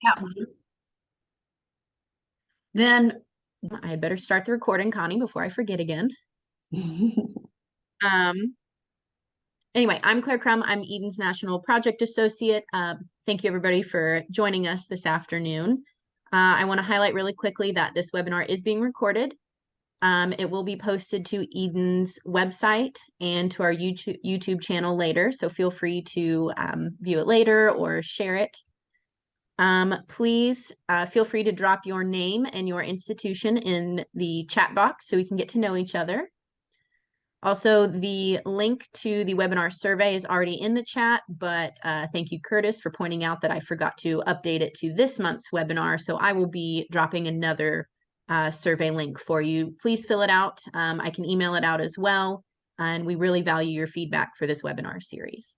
Yeah. Then I had better start the recording, Connie, before I forget again. Um, anyway, I'm Claire Crum. I'm Eden's National Project Associate. Thank you, everybody, for joining us this afternoon. I want to highlight really quickly that this webinar is being recorded. It will be posted to Eden's website and to our YouTube channel later, so feel free to view it later or share it. Please feel free to drop your name and your institution in the chat box so we can get to know each other. Also, the link to the webinar survey is already in the chat, but thank you, Curtis, for pointing out that I forgot to update it to this month's webinar. So I will be dropping another survey link for you. Please fill it out. I can email it out as well. And we really value your feedback for this webinar series.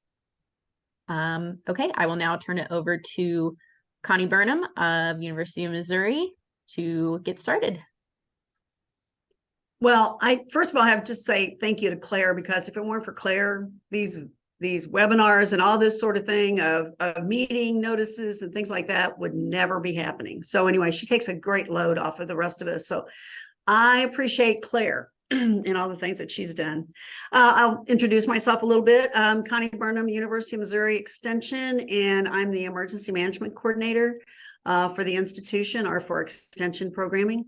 Okay, I will now turn it over to Conne Burnham of University of Missouri to get started. Well, first of all, I have to say thank you to Claire, because if it weren't for Claire, these webinars and all this sort of thing of meeting notices and things like that would never be happening. So anyway, she takes a great load off of the rest of us. So I appreciate Claire and all the things that she's done. I'll introduce myself a little bit. I'm Conne Burnham, University of Missouri Extension, and I'm the Emergency Management Coordinator for the institution, or for Extension Programming.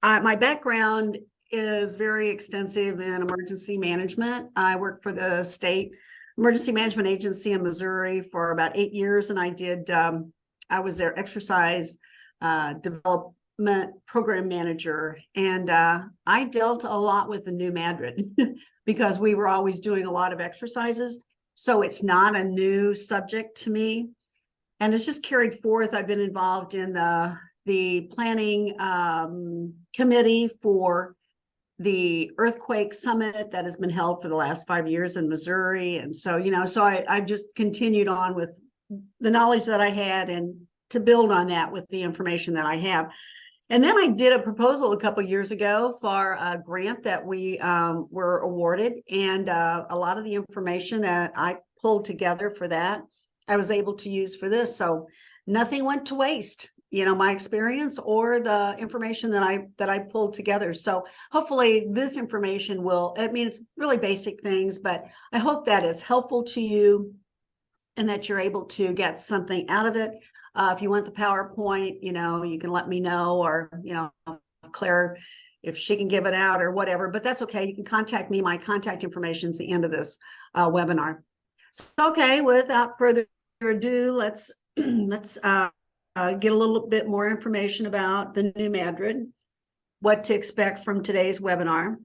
My background is very extensive in emergency management. I worked for the state emergency management agency in Missouri for about 8 years, and I was their exercise development program manager, and I dealt a lot with the New Madrid because we were always doing a lot of exercises. So it's not a new subject to me, and it's just carried forth. I've been involved in the planning committee for the earthquake summit that has been held for the last 5 years in Missouri. And so, I've just continued on with the knowledge that I had and to build on that with the information that I have. And then I did a proposal a couple of years ago for a grant that we were awarded. And a lot of the information that I pulled together for that, I was able to use for this. So nothing went to waste. My experience or the information that I pulled together. So hopefully this information it's really basic things, but I hope that it's helpful to you and that you're able to get something out of it. If you want the PowerPoint, you can let me know, or, Claire, if she can give it out or whatever, but that's okay. You can contact me. My contact information is the end of this webinar. So, okay, without further ado, let's get a little bit more information about the New Madrid, what to expect from today's webinar.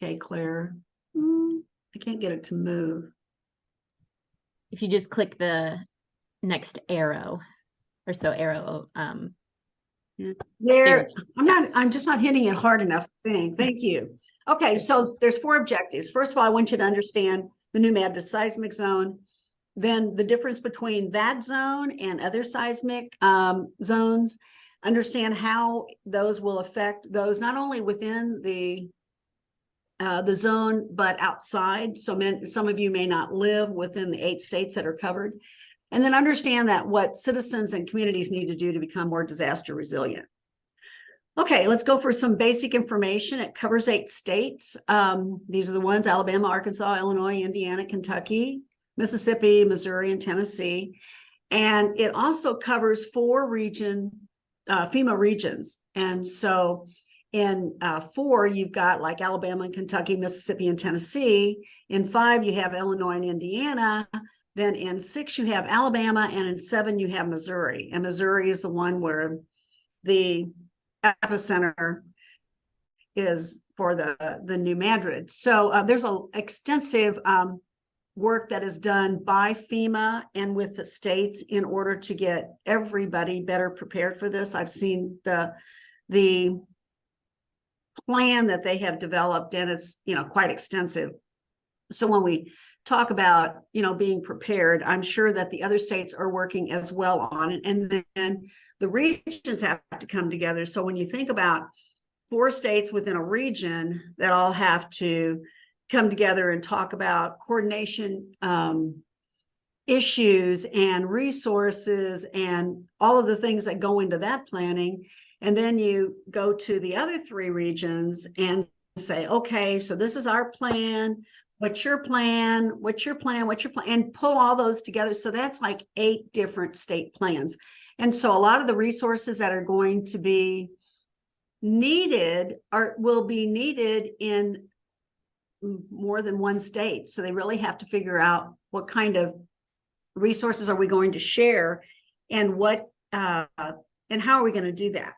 Okay, Claire, I can't get it to move. If you just click the next arrow, or so arrow. There, I'm just not hitting it hard enough. Thank you. Okay, so there's 4 objectives. First of all, I want you to understand the new Madrid Seismic Zone, then the difference between that zone and other seismic zones, understand how those will affect those not only within the zone, but outside. So some of you may not live within the 8 states that are covered. And then understand that what citizens and communities need to do to become more disaster resilient. Okay, let's go for some basic information. It covers 8 states. These are the ones: Alabama, Arkansas, Illinois, Indiana, Kentucky, Mississippi, Missouri, and Tennessee. And it also covers 4 FEMA regions. And so in 4, you've got like Alabama and Kentucky, Mississippi, and Tennessee. In 5, you have Illinois and Indiana. Then in 6, you have Alabama, and in 7, you have Missouri. And Missouri is the one where the epicenter is for the New Madrid. So there's an extensive work that is done by FEMA and with the states in order to get everybody better prepared for this. I've seen the plan that they have developed, and it's quite extensive. So when we talk about being prepared, I'm sure that the other states are working as well on it, and then the regions have to come together. So when you think about 4 states within a region that all have to come together and talk about coordination issues and resources and all of the things that go into that planning. And then you go to the other three regions and say, okay, so this is our plan. What's your plan? What's your plan? What's your plan? And pull all those together. So that's like 8 different state plans. And so a lot of the resources that are going to be needed will be needed in more than one state. So they really have to figure out what kind of resources are we going to share, and what and how are we going to do that.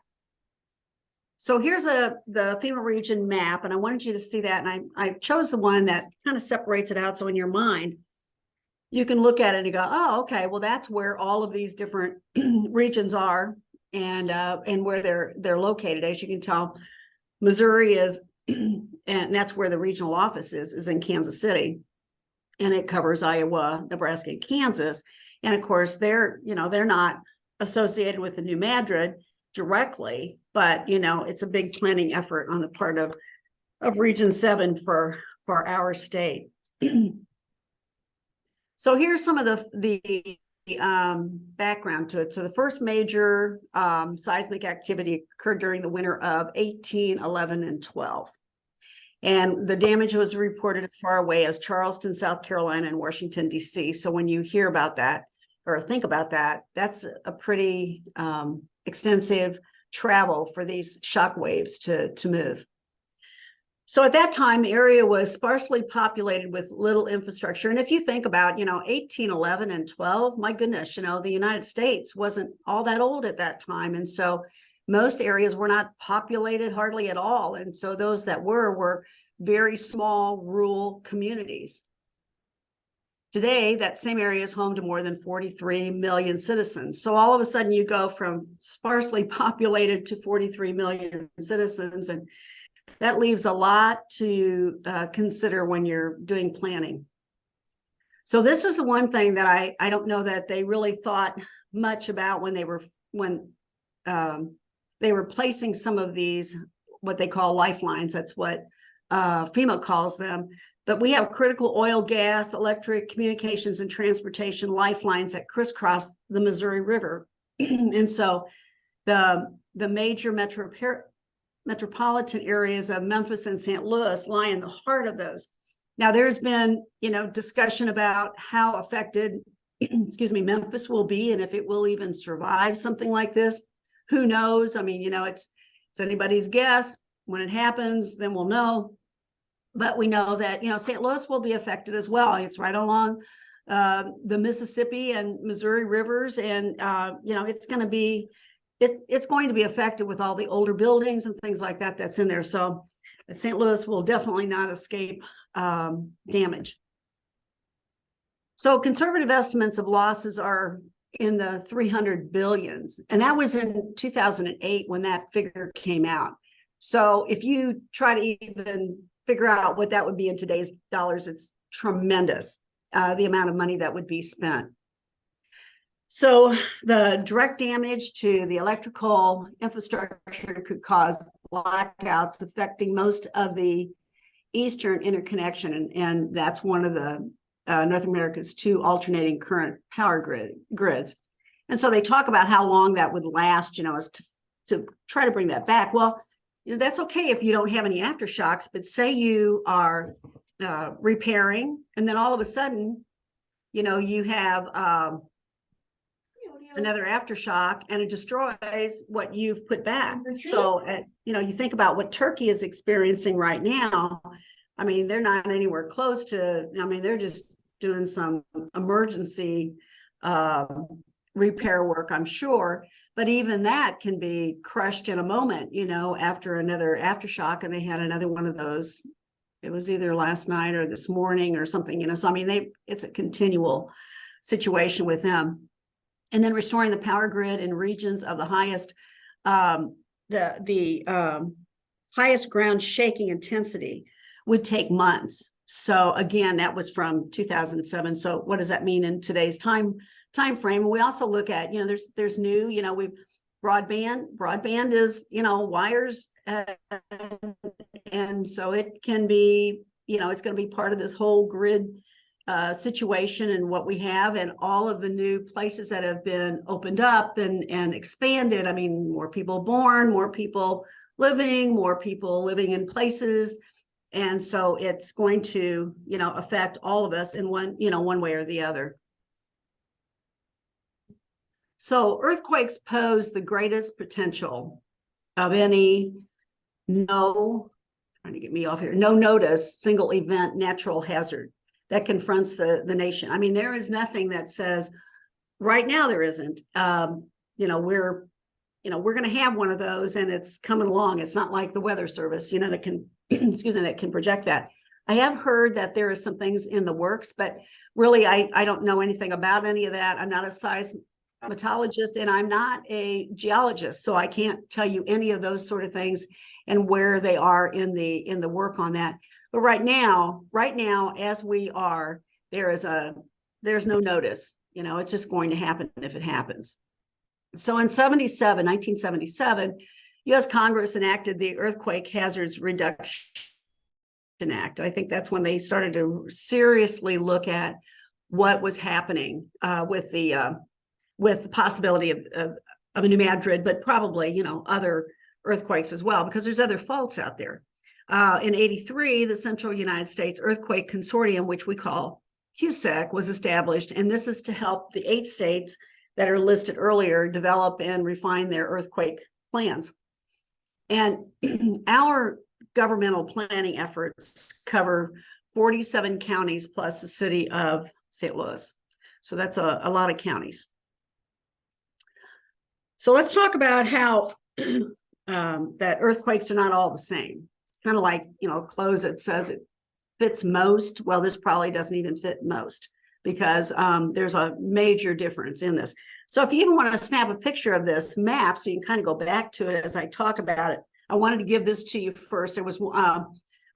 So here's the FEMA region map, and I wanted you to see that. And I chose the one that kind of separates it out. So in your mind, you can look at it and go, oh, okay, well, that's where all of these different regions are, and where they're located. As you can tell, Missouri is, and that's where the regional office is in Kansas City. And it covers Iowa, Nebraska, and Kansas. And of course, they're not associated with the New Madrid directly, but it's a big planning effort on the part of Region 7 for our state. So here's some of the background to it. So the first major seismic activity occurred during the winter of 18, 11, and 12. And the damage was reported as far away as Charleston, South Carolina, and Washington, D.C. So when you hear about that or think about that, that's a pretty extensive travel for these shock waves to move. So at that time, the area was sparsely populated with little infrastructure. And if you think about, 18, 11, and 12, my goodness, the United States wasn't all that old at that time. And so most areas were not populated hardly at all. And so those that were very small rural communities. Today, that same area is home to more than 43 million citizens. So all of a sudden you go from sparsely populated to 43 million citizens. And that leaves a lot to consider when you're doing planning. So this is the one thing that I don't know that they really thought much about when they were placing some of these, what they call lifelines. That's what FEMA calls them. But we have critical oil, gas, electric, communications, and transportation lifelines that crisscross the Missouri River. And so the major metropolitan areas of Memphis and St. Louis lie in the heart of those. Now, there's been, discussion about how affected, Memphis will be, and if it will even survive something like this. Who knows? I mean, it's anybody's guess. When it happens, then we'll know. But we know that, St. Louis will be affected as well. It's right along the Mississippi and Missouri rivers. And, it's going to be affected with all the older buildings and things like that that's in there. So St. Louis will definitely not escape damage. So conservative estimates of losses are in the 300 billions. And that was in 2008 when that figure came out. So if you try to even figure out what that would be in today's dollars, it's tremendous, the amount of money that would be spent. So the direct damage to the electrical infrastructure could cause blackouts affecting most of the eastern interconnection. And that's one of the North America's 2 alternating current power grids. And so they talk about how long that would last, as to try to bring that back. Well, that's okay if you don't have any aftershocks, but say you are repairing, and then all of a sudden, you have another aftershock, and it destroys what you've put back. So, you think about what Turkey is experiencing right now. I mean, they're not anywhere close to, they're just doing some emergency repair work, I'm sure. But even that can be crushed in a moment, after another aftershock. And they had another one of those. It was either last night or this morning or something, So, it's a continual situation with them. And then restoring the power grid in regions of the highest, highest ground shaking intensity would take months. So again, that was from 2007. So what does that mean in today's time frame? And we also look at, there's new, we've broadband is, wires, and so it can be it's going to be part of this whole grid situation and what we have, and all of the new places that have been opened up and expanded. I mean, more people born, more people living in places. And so it's going to, affect all of us in one way or the other. So earthquakes pose the greatest potential of any no notice single event natural hazard that confronts the nation. I mean, there is nothing that says right now there isn't. We're going to have one of those, and it's coming along. It's not like the Weather Service, that can that can project that. I have heard that there is some things in the works, but really I don't know anything about any of that. I'm not a seismologist and I'm not a geologist, so I can't tell you any of those sort of things and where they are in the work on that. But right now as we are, there's no notice. It's just going to happen if it happens. So in 1977, U.S. Congress enacted the Earthquake Hazards Reduction Act. I think that's when they started to seriously look at what was happening with the possibility of a new Madrid, but probably other earthquakes as well, because there's other faults out there. In '83, the Central United States Earthquake Consortium, which we call CUSEC, was established, and this is to help the 8 states that are listed earlier develop and refine their earthquake plans. And our governmental planning efforts cover 47 counties plus the city of St. Louis. So that's a lot of counties. So let's talk about how that earthquakes are not all the same. It's kind of like, clothes that says it fits most. Well, this probably doesn't even fit most, because there's a major difference in this. So if you even want to snap a picture of this map so you can kind of go back to it as I talk about it, I wanted to give this to you first. There was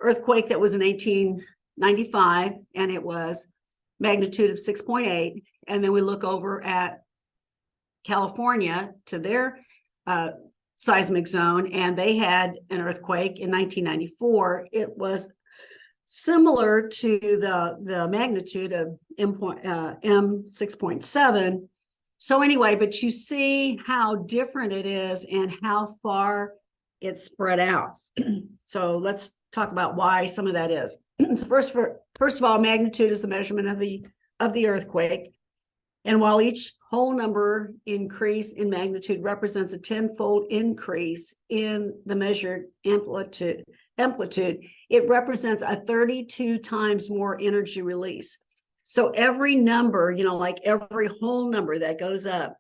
earthquake that was in 1895, and it was magnitude of 6.8. And then we look over at California to their seismic zone, and they had an earthquake in 1994. It was similar to the magnitude of M 6.7. So anyway, but you see how different it is and how far it's spread out. So let's talk about why some of that is. So first of all, magnitude is the measurement of the earthquake. And while each whole number increase in magnitude represents a 10-fold increase in the measured amplitude, it represents a 32 times more energy release. So every number, like every whole number that goes up,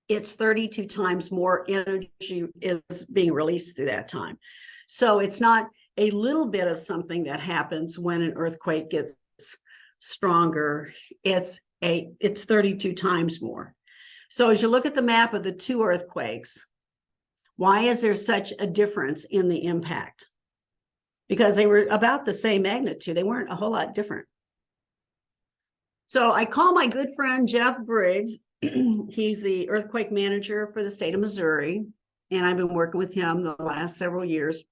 it's 32 times more energy is being released through that time. So it's not a little bit of something that happens when an earthquake gets stronger. It's 32 times more. So as you look at the map of the 2 earthquakes, why is there such a difference in the impact? Because they were about the same magnitude. They weren't a whole lot different. So I call my good friend Jeff Briggs. He's the earthquake manager for the state of Missouri, and I've been working with him the last several years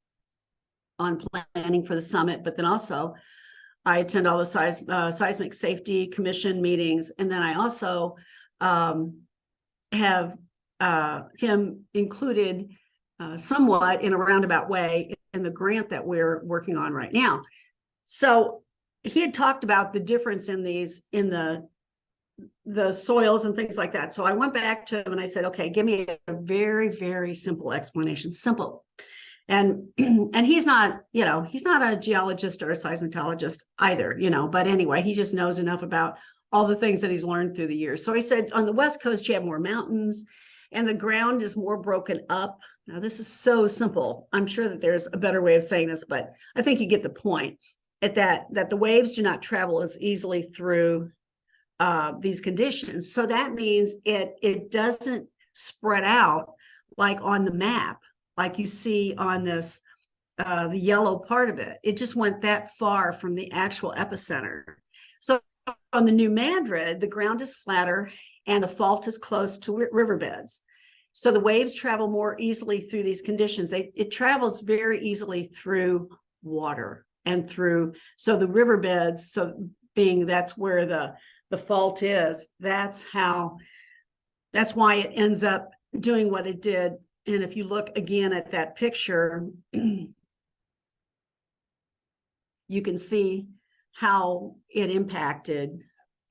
on planning for the summit, but then also I attend all the Seismic Safety Commission meetings, and then I also have him included somewhat in a roundabout way in the grant that we're working on right now. So he had talked about the difference in the soils and things like that. So I went back to him and I said, okay, give me a very, very simple explanation. Simple. And he's not a geologist or a seismologist either, but anyway, he just knows enough about all the things that he's learned through the years. So he said, on the West Coast, you have more mountains and the ground is more broken up. Now, this is so simple. I'm sure that there's a better way of saying this, but I think you get the point at that the waves do not travel as easily through these conditions. So that means it doesn't spread out like on the map, like you see on this, the yellow part of it. It just went that far from the actual epicenter. So on the New Madrid, the ground is flatter and the fault is close to riverbeds. So the waves travel more easily through these conditions. It travels very easily through water. and through. So the riverbeds, so being that's where the fault is, that's why it ends up doing what it did. And if you look again at that picture, you can see how it impacted,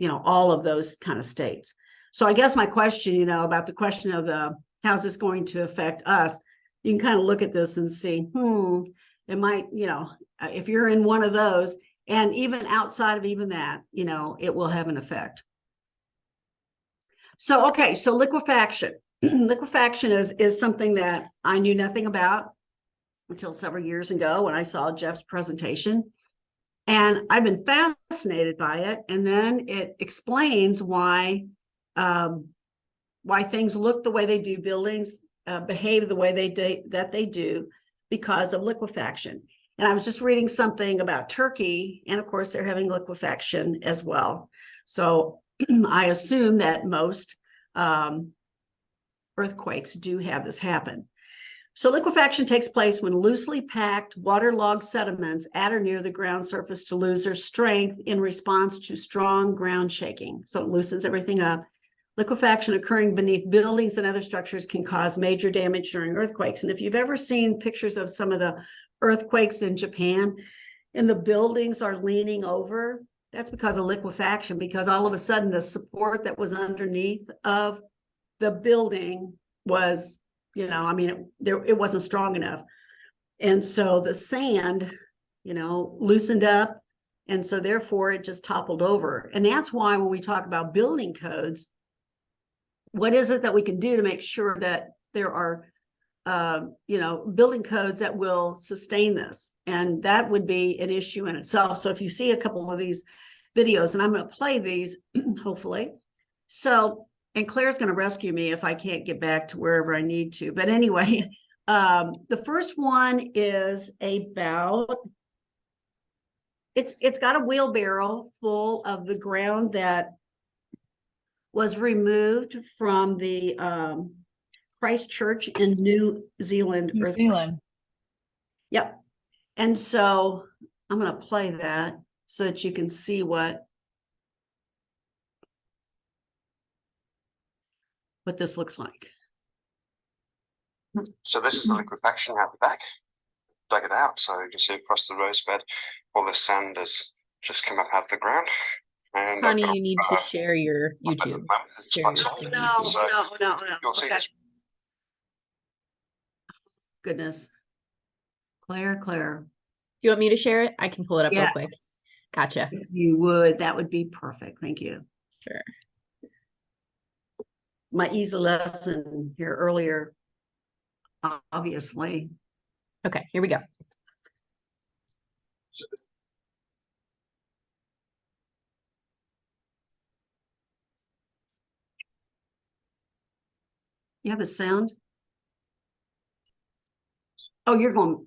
all of those kind of states. So I guess my question, about the question of how's this going to affect us? You can kind of look at this and see, it might, if you're in one of those, and even outside of even that, it will have an effect. So, okay, so liquefaction. Liquefaction is something that I knew nothing about until several years ago when I saw Jeff's presentation. And I've been fascinated by it. And then it explains why things look the way they do, buildings behave the way they do because of liquefaction. And I was just reading something about Turkey, and of course they're having liquefaction as well. So I assume that most earthquakes do have this happen. So liquefaction takes place when loosely packed, waterlogged sediments at or near the ground surface to lose their strength in response to strong ground shaking. So it loosens everything up. Liquefaction occurring beneath buildings and other structures can cause major damage during earthquakes. And if you've ever seen pictures of some of the earthquakes in Japan and the buildings are leaning over, that's because of liquefaction, because all of a sudden the support that was underneath of the building was, it wasn't strong enough. And so the sand, loosened up. And so therefore it just toppled over. And that's why when we talk about building codes, what is it that we can do to make sure that there are, building codes that will sustain this? And that would be an issue in itself. So if you see a couple of these videos, and I'm going to play these, hopefully. So, and Claire's going to rescue me if I can't get back to wherever I need to. But anyway, the first one is about, it's got a wheelbarrow full of the ground that was removed from the Christchurch in New Zealand. New Zealand. Yep. And so I'm going to play that so that you can see what this looks like. So this is the liquefaction out the back. Dug it out, so you can see across the rosebed, all the sand has just come up out of the ground. And Connie, you need to share your YouTube. Share your screen. No. You'll see this. Goodness. Claire. Do you want me to share it? I can pull it up real quick. Gotcha. If you would, that would be perfect. Thank you. Sure. My easy lesson here earlier, obviously. Okay, here we go. You have the sound? Oh, you're going.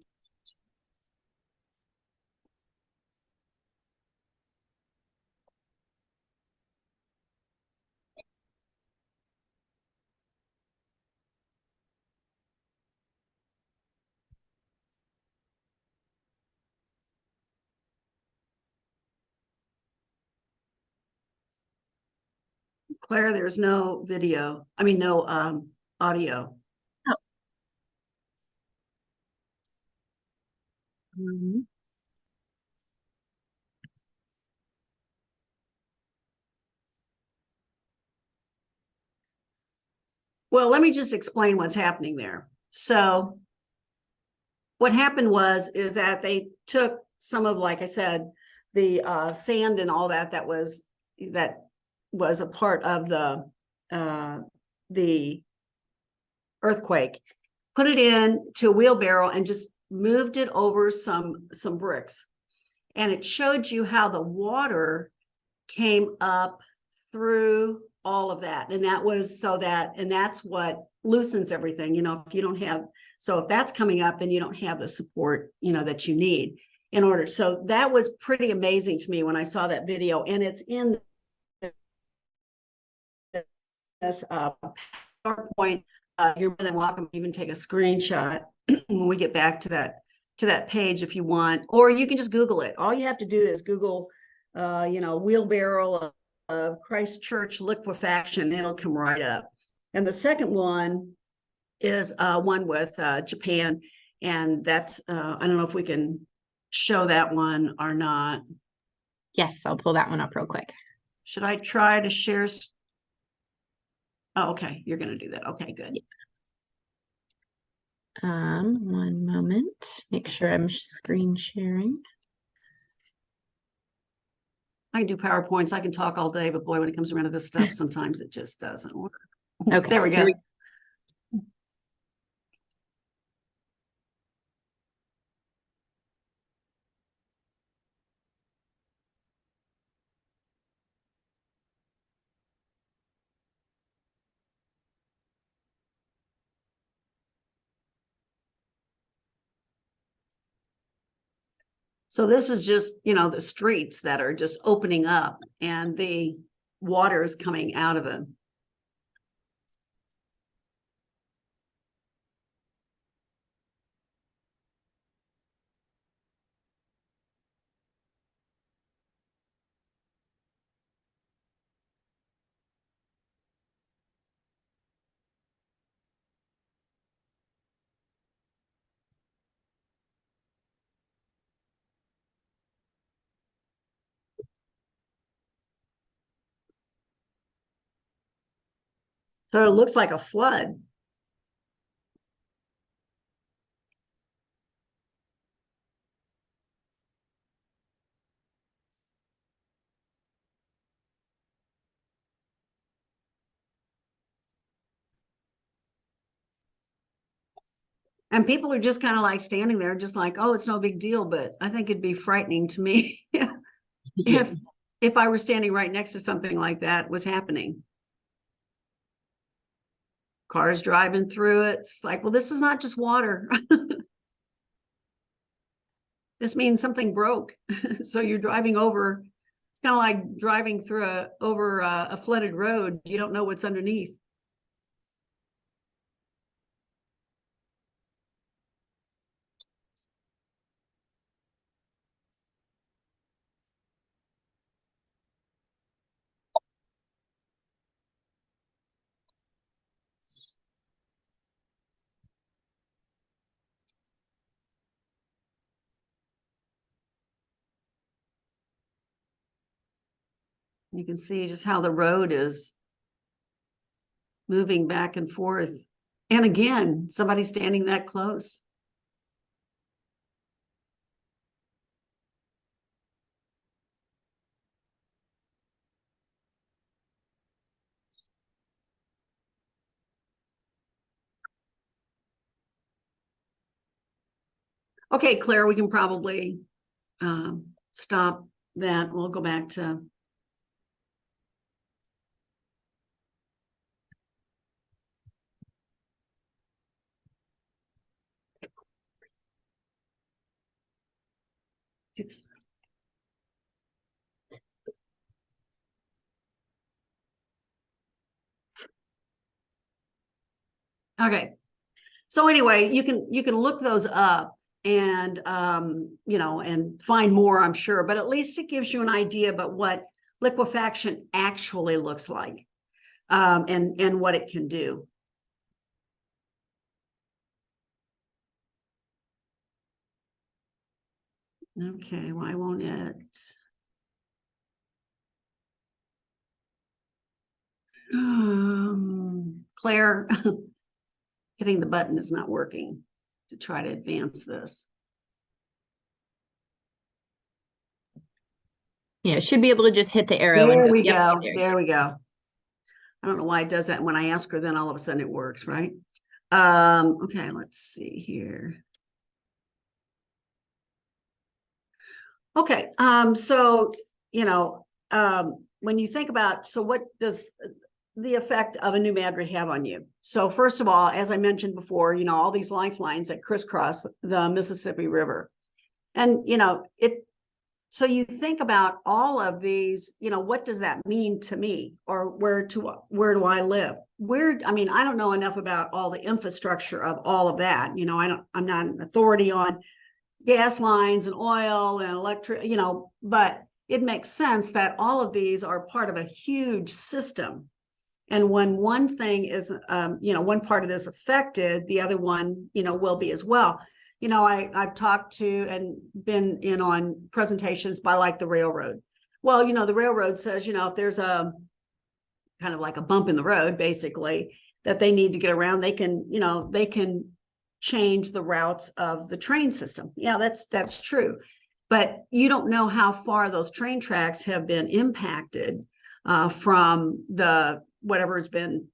Claire, there's no video. I mean, no audio. Oh. Well, let me just explain what's happening there. So what happened is that they took some of, like I said, the sand and all that was a part of the earthquake, put it into a wheelbarrow and just moved it over some bricks. And it showed you how the water came up through all of that. And that was and that's what loosens everything, if you don't have, so if that's coming up, then you don't have the support, that you need in order. So that was pretty amazing to me when I saw that video, and it's in this PowerPoint. You're more than welcome to even take a screenshot when we get back to that to that page if you want, or you can just Google it. All you have to do is Google, wheelbarrow of Christchurch liquefaction. It'll come right up. And the second one is one with Japan. And that's, I don't know if we can show that one or not. Yes, I'll pull that one up real quick. Should I try to share? Oh, okay. You're going to do that. Okay, good. Yeah. One moment. Make sure I'm screen sharing. I can do PowerPoints. I can talk all day, but boy, when it comes around to this stuff, sometimes it just doesn't work. Okay, There we go. So this is just, the streets that are just opening up and the water is coming out of them. So it looks like a flood. And people are just kind of like standing there, just like, oh, it's no big deal. But I think it'd be frightening to me if I were standing right next to something like that was happening. Cars driving through it. It's like, well, this is not just water. This means something broke. So you're driving over. It's kind of like driving through a flooded road. You don't know what's underneath. You can see just how the road is moving back and forth. And again, somebody standing that close. Okay, Claire, we can probably stop that. We'll go back to. Okay. So anyway, you can look those up and and find more, I'm sure, but at least it gives you an idea about what liquefaction actually looks like, and what it can do. Okay, why won't it? Claire, hitting the button is not working to try to advance this. Yeah, it should be able to just hit the arrow. There and we yep, go. There we go. I don't know why it does that. When I ask her, then all of a sudden it works, right? Okay, let's see here. Okay, so when you think about, so what does the effect of a new Madrid have on you? So first of all, as I mentioned before, all these lifelines that crisscross the Mississippi River. And, so you think about all of these, what does that mean to me, or where do I live? I don't know enough about all the infrastructure of all of that. I'm not an authority on gas lines and oil and electric, but it makes sense that all of these are part of a huge system. And when one thing is, one part of this affected, the other one, will be as well. I've talked to and been in on presentations by like the railroad. Well, the railroad says, if there's a kind of like a bump in the road, basically, that they need to get around, they can change the routes of the train system. Yeah, that's true. But you don't know how far those train tracks have been impacted from the whatever has been,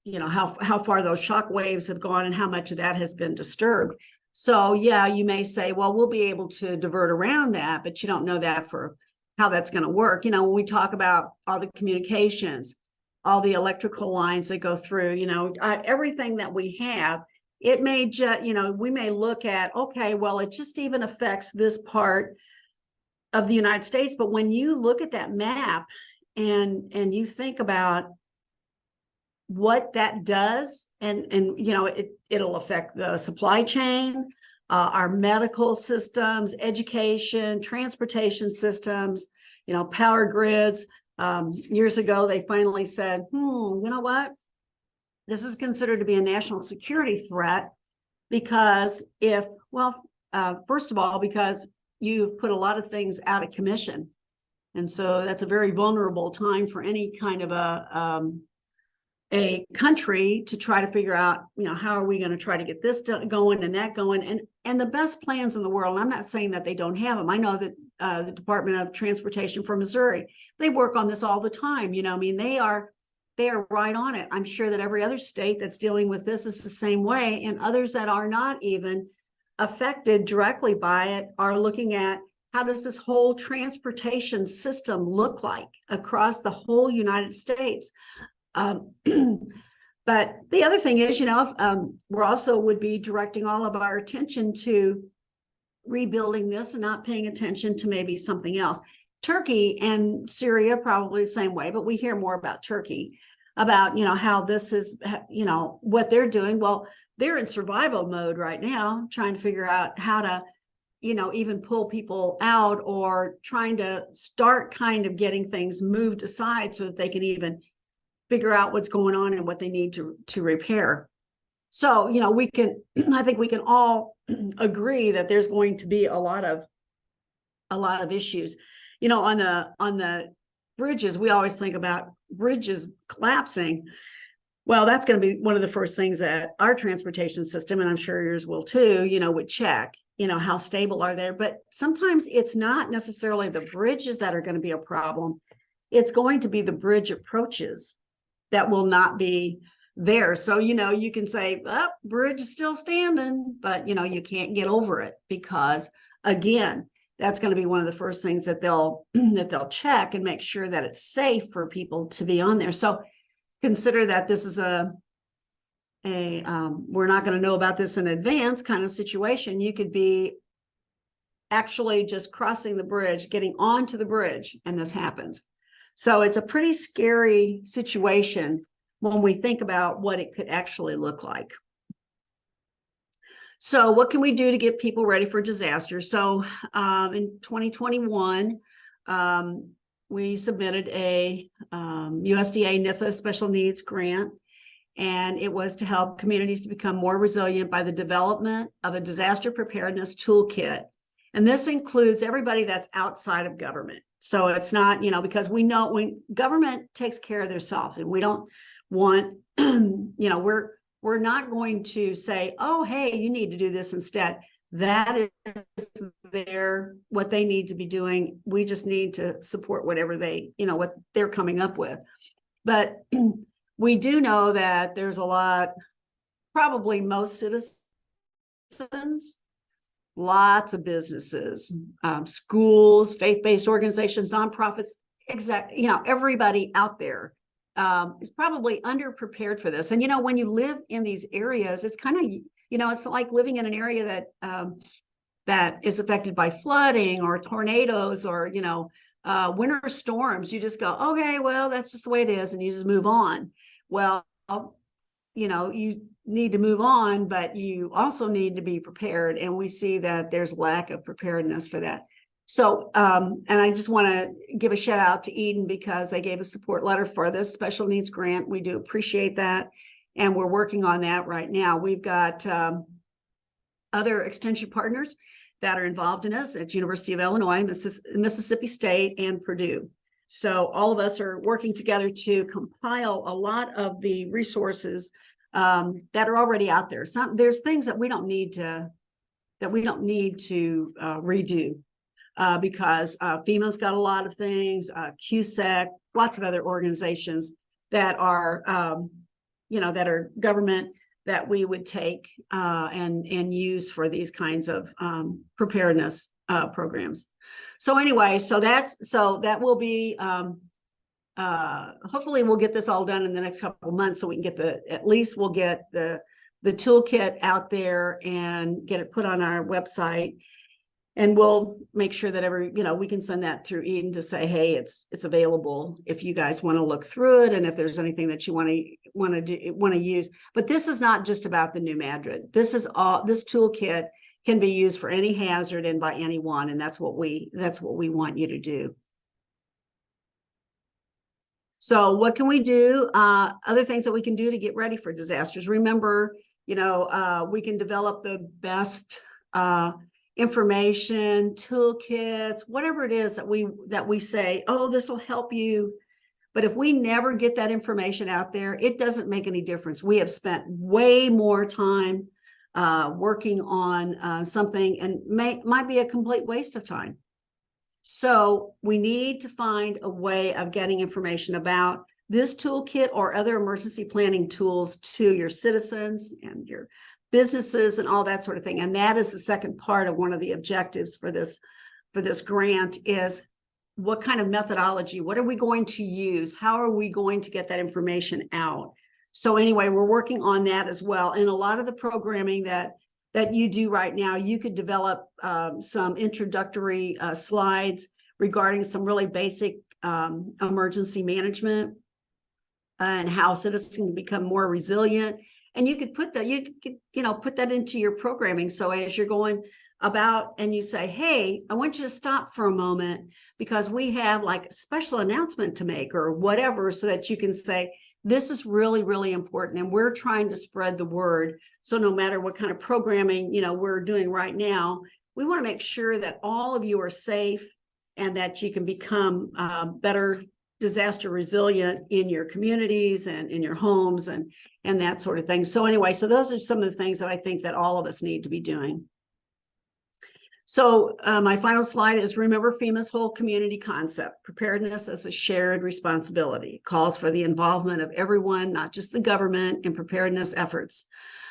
how far those shock waves have gone and how much of that has been disturbed. So yeah, you may say, well, we'll be able to divert around that, but you don't know that for how that's going to work. When we talk about all the communications, all the electrical lines that go through, everything that we have, it may just, we may look at, okay, well, it just even affects this part of the United States. But when you look at that map and you think about what that does, and it'll affect the supply chain, our medical systems, education, transportation systems, power grids. Years ago, they finally said, you know what? This is considered to be a national security threat because first of all, because you've put a lot of things out of commission. And so that's a very vulnerable time for any kind of a country to try to figure out, how are we going to try to get this going and that going, and the best plans in the world. And I'm not saying that they don't have them. I know that the Department of Transportation for Missouri, they work on this all the time. They are right on it. I'm sure that every other state that's dealing with this is the same way, and others that are not even affected directly by it are looking at how does this whole transportation system look like across the whole United States. But the other thing is, we're also would be directing all of our attention to rebuilding this and not paying attention to maybe something else. Turkey and Syria probably the same way, but we hear more about Turkey, about, how this is, what they're doing. Well, they're in survival mode right now, trying to figure out how to, even pull people out, or trying to start kind of getting things moved aside so that they can even figure out what's going on and what they need to repair. So, I think we can all agree that there's going to be a lot of issues. On the bridges, we always think about bridges collapsing. Well, that's going to be one of the first things that our transportation system, and I'm sure yours will too, would check, how stable are they? But sometimes it's not necessarily the bridges that are going to be a problem. It's going to be the bridge approaches that will not be there. So, you can say, bridge is still standing, but, you can't get over it because, again, that's going to be one of the first things that they'll check and make sure that it's safe for people to be on there. So consider that this is we're not going to know about this in advance kind of situation. You could be actually just crossing the bridge, getting onto the bridge, and this happens. So it's a pretty scary situation when we think about what it could actually look like. So what can we do to get people ready for disaster? So in 2021, we submitted a USDA NIFA special needs grant, and it was to help communities to become more resilient by the development of a disaster preparedness toolkit. And this includes everybody that's outside of government. So it's not, because we know when government takes care of themselves, and we don't want, we're not going to say, oh, hey, you need to do this instead. That is what they need to be doing. We just need to support whatever what they're coming up with. But we do know that there's a lot, probably most citizens, lots of businesses, schools, faith-based organizations, nonprofits, everybody out there is probably underprepared for this. And, when you live in these areas, it's kind of, it's like living in an area that is affected by flooding or tornadoes or, winter storms. You just go, okay, well, that's just the way it is. And you just move on. Well, you need to move on, but you also need to be prepared. And we see that there's lack of preparedness for that. So, and I just want to give a shout out to Eden because they gave a support letter for this special needs grant. We do appreciate that. And we're working on that right now. We've got other extension partners that are involved in this at University of Illinois, Mississippi State, and Purdue. So all of us are working together to compile a lot of the resources that are already out there. There's things that we don't need to redo because FEMA's got a lot of things, QSEC, lots of other organizations that are that are government that we would take and use for these kinds of preparedness programs. So anyway, so that will be hopefully we'll get this all done in the next couple of months so we can get at least we'll get the toolkit out there and get it put on our website. And we'll make sure that we can send that through Eden to say, hey, it's available if you guys want to look through it and if there's anything that you want to use. But this is not just about the new Madrid. This toolkit can be used for any hazard and by anyone, and that's what we want you to do. So what can we do? Other things that we can do to get ready for disasters. Remember, we can develop the best information, toolkits, whatever it is that we say, oh, this will help you. But if we never get that information out there, it doesn't make any difference. We have spent way more time working on something and might be a complete waste of time. So we need to find a way of getting information about this toolkit or other emergency planning tools to your citizens and your businesses and all that sort of thing. And that is the second part of one of the objectives for this grant is what kind of methodology, what are we going to use? How are we going to get that information out? So anyway, we're working on that as well. And a lot of the programming that you do right now, you could develop some introductory slides regarding some really basic emergency management and how citizens can become more resilient. And you could put that into your programming. So as you're going about and you say, hey, I want you to stop for a moment because we have like a special announcement to make or whatever, so that you can say, this is really, really important. And we're trying to spread the word. So no matter what kind of programming, we're doing right now, we want to make sure that all of you are safe and that you can become better disaster resilient in your communities and in your homes and that sort of thing. So anyway, so those are some of the things that I think that all of us need to be doing. So my final slide is remember FEMA's whole community concept, preparedness as a shared responsibility. It calls for the involvement of everyone, not just the government, in preparedness efforts.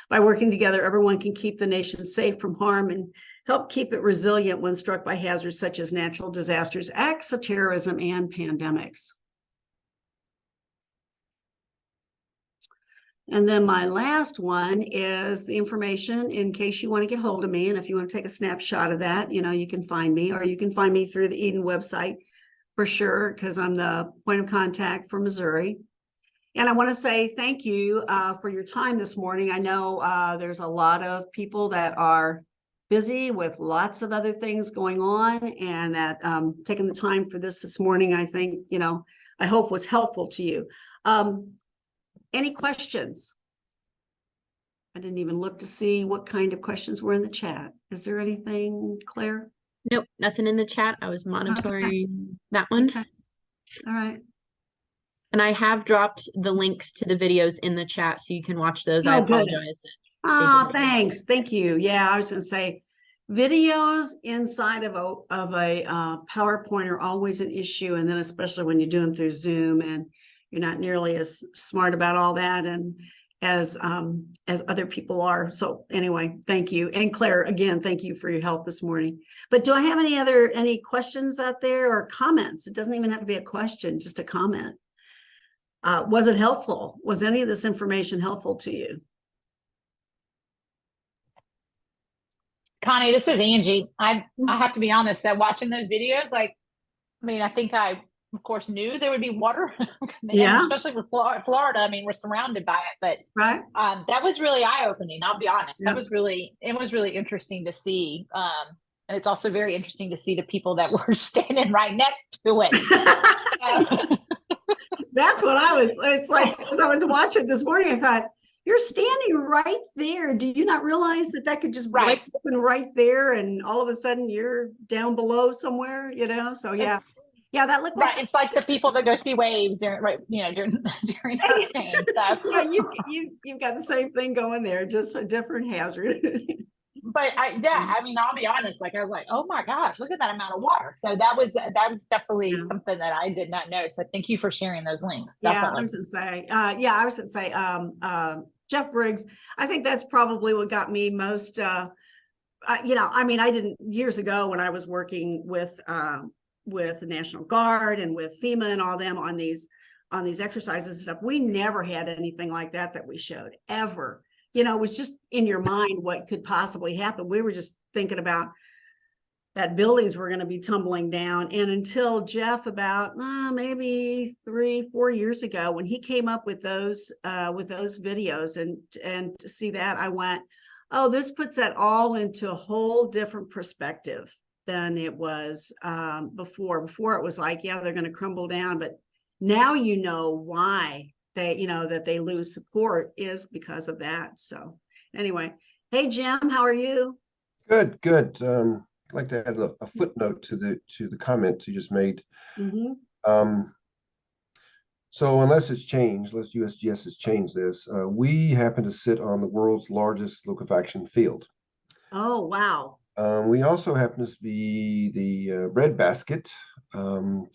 By working together, everyone can keep the nation safe from harm and help keep it resilient when struck by hazards such as natural disasters, acts of terrorism, and pandemics. And then my last one is the information in case you want to get hold of me. And if you want to take a snapshot of that, you can find me, or you can find me through the Eden website for sure, because I'm the point of contact for Missouri. And I want to say thank you for your time this morning. I know there's a lot of people that are busy with lots of other things going on, and that taking the time for this morning, I think, I hope was helpful to you. Any questions? I didn't even look to see what kind of questions were in the chat. Is there anything, Claire? Nope, nothing in the chat. I was monitoring that one. Okay. All right. And I have dropped the links to the videos in the chat so you can watch those. I apologize. Oh, thanks. Thank you. Yeah, I was going to say videos inside of a PowerPoint are always an issue. And then especially when you do them through Zoom and you're not nearly as smart about all that and as other people are. So anyway, thank you. And Claire, again, thank you for your help this morning. But do I have any questions out there or comments? It doesn't even have to be a question, just a comment. Was it helpful? Was any of this information helpful to you? Connie, this is Angie. I have to be honest that watching those videos, I think I of course, knew there would be water, Yeah. and especially with Florida. I mean, we're surrounded by it, but Right. that was really eye-opening. I'll be honest. Yeah. It was really interesting to see. And it's also very interesting to see the people that were standing right next to it. That's what it's like, as I was watching this morning, I thought, you're standing right there. Do you not realize that could just break open right there, and all of a sudden you're down below somewhere, you know? So yeah. Yeah, that looked right. It's like the people that go see waves during during hurricanes. So. Yeah, you've got the same thing going there, just a different hazard. But I mean, I'll be honest, like I was like, oh my gosh, look at that amount of water. So that was definitely something that I did not know. So thank you for sharing those links. Definitely. Yeah, I was gonna say, Jeff Briggs, I think that's probably what got me most, I mean, I didn't, years ago when I was working with the National Guard and with FEMA and all them on these exercises and stuff, we never had anything like that we showed ever. You know, it was just in your mind what could possibly happen. We were just thinking about that buildings were going to be tumbling down. And until Jeff, about maybe 3-4 years ago, when he came up with those videos, and to see that, I went, oh, this puts that all into a whole different perspective than it was before. Before it was like, yeah, they're going to crumble down, but now you know why that they lose support is because of that. So anyway, hey Jim, how are you? Good. I'd like to add a footnote to the comment you just made. Mm-hmm. So unless USGS has changed this, we happen to sit on the world's largest liquefaction field. Oh, wow. We also happen to be the breadbasket for